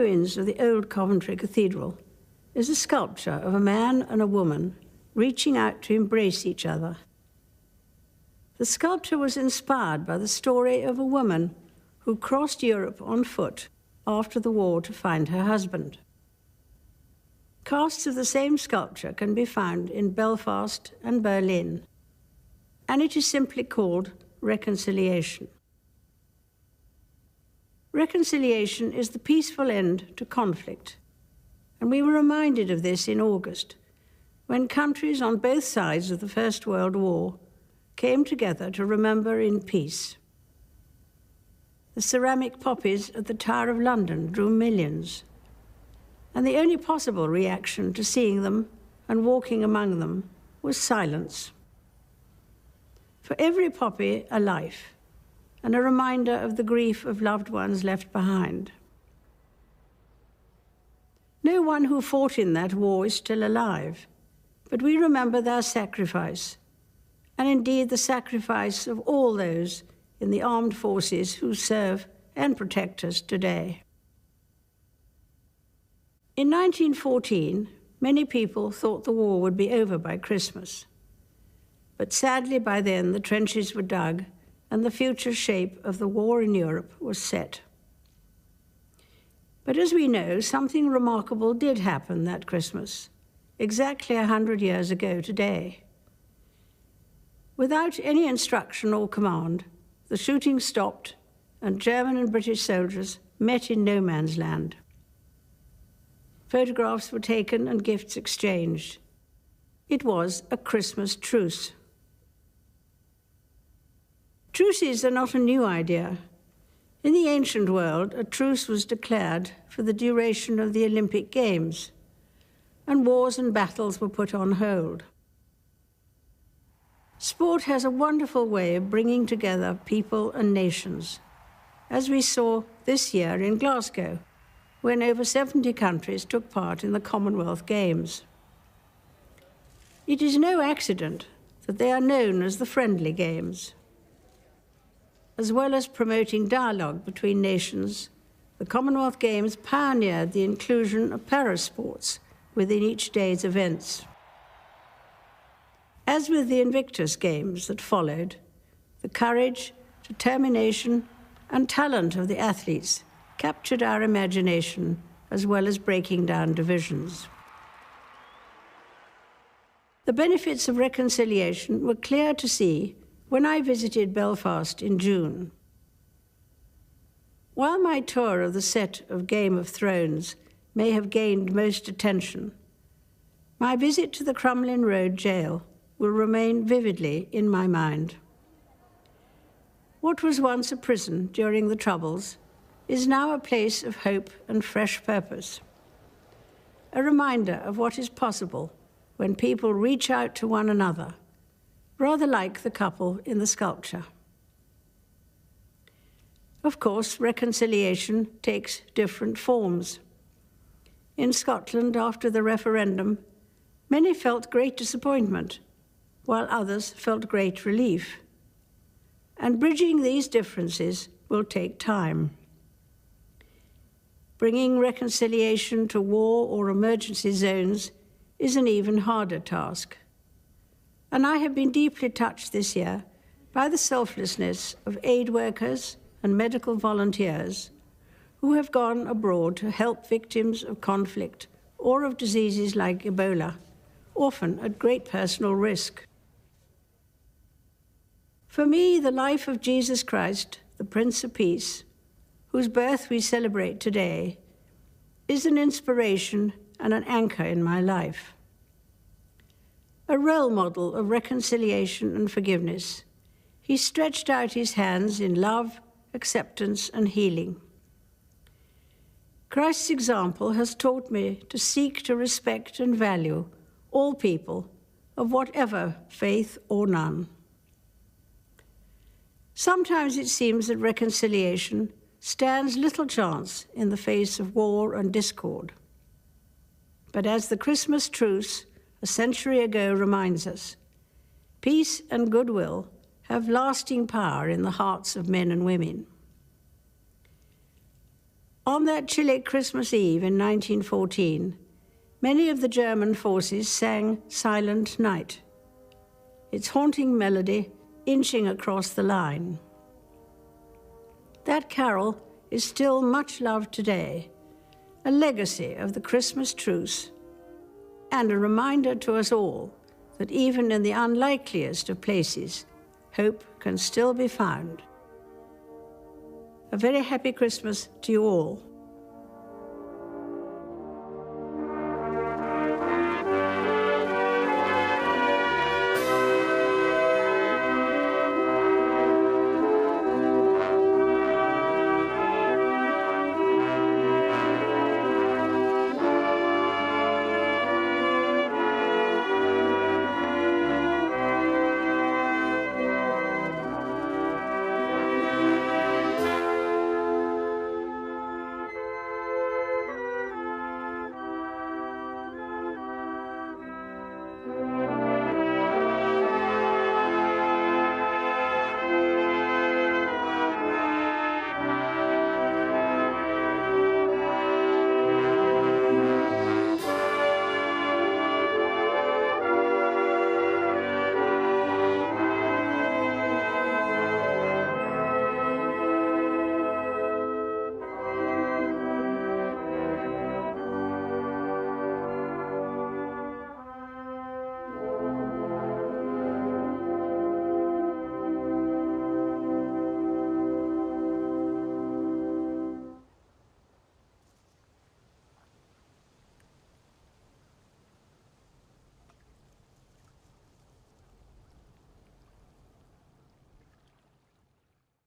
ruins of the old Coventry Cathedral is a sculpture of a man and a woman reaching out to embrace each other. The sculpture was inspired by the story of a woman who crossed Europe on foot after the war to find her husband. Casts of the same sculpture can be found in Belfast and Berlin, and it is simply called Reconciliation. Reconciliation is the peaceful end to conflict, and we were reminded of this in August, when countries on both sides of the First World War came together to remember in peace. The ceramic poppies at the Tower of London drew millions, and the only possible reaction to seeing them and walking among them was silence. For every poppy, a life, and a reminder of the grief of loved ones left behind. No one who fought in that war is still alive, but we remember their sacrifice, and indeed the sacrifice of all those in the armed forces who serve and protect us today. In 1914, many people thought the war would be over by Christmas. But sadly, by then, the trenches were dug and the future shape of the war in Europe was set. But as we know, something remarkable did happen that Christmas, exactly 100 years ago today. Without any instruction or command, the shooting stopped and German and British soldiers met in no man's land. Photographs were taken and gifts exchanged. It was a Christmas truce. Truces are not a new idea. In the ancient world, a truce was declared for the duration of the Olympic Games, and wars and battles were put on hold. Sport has a wonderful way of bringing together people and nations, as we saw this year in Glasgow, when over 70 countries took part in the Commonwealth Games. It is no accident that they are known as the Friendly Games. As well as promoting dialogue between nations, the Commonwealth Games pioneered the inclusion of parasports within each day's events. As with the Invictus Games that followed, the courage, determination, and talent of the athletes captured our imagination as well as breaking down divisions. The benefits of reconciliation were clear to see when I visited Belfast in June. While my tour of the set of Game of Thrones may have gained most attention, my visit to the Crumlin Road jail will remain vividly in my mind. What was once a prison during the Troubles is now a place of hope and fresh purpose, a reminder of what is possible when people reach out to one another, rather like the couple in the sculpture. Of course, reconciliation takes different forms. In Scotland, after the referendum, many felt great disappointment, while others felt great relief. And bridging these differences will take time. Bringing reconciliation to war or emergency zones is an even harder task. And I have been deeply touched this year by the selflessness of aid workers and medical volunteers who have gone abroad to help victims of conflict or of diseases like Ebola, often at great personal risk. For me, the life of Jesus Christ, the Prince of Peace, whose birth we celebrate today, is an inspiration and an anchor in my life. A role model of reconciliation and forgiveness, he stretched out his hands in love, acceptance, and healing. Christ's example has taught me to seek to respect and value all people of whatever faith or none. Sometimes it seems that reconciliation stands little chance in the face of war and discord. But as the Christmas truce a century ago reminds us, peace and goodwill have lasting power in the hearts of men and women. On that chilly Christmas Eve in 1914, many of the German forces sang Silent Night, its haunting melody inching across the line. That carol is still much loved today, a legacy of the Christmas truce, and a reminder to us all that even in the unlikeliest of places, hope can still be found. A very happy Christmas to you all.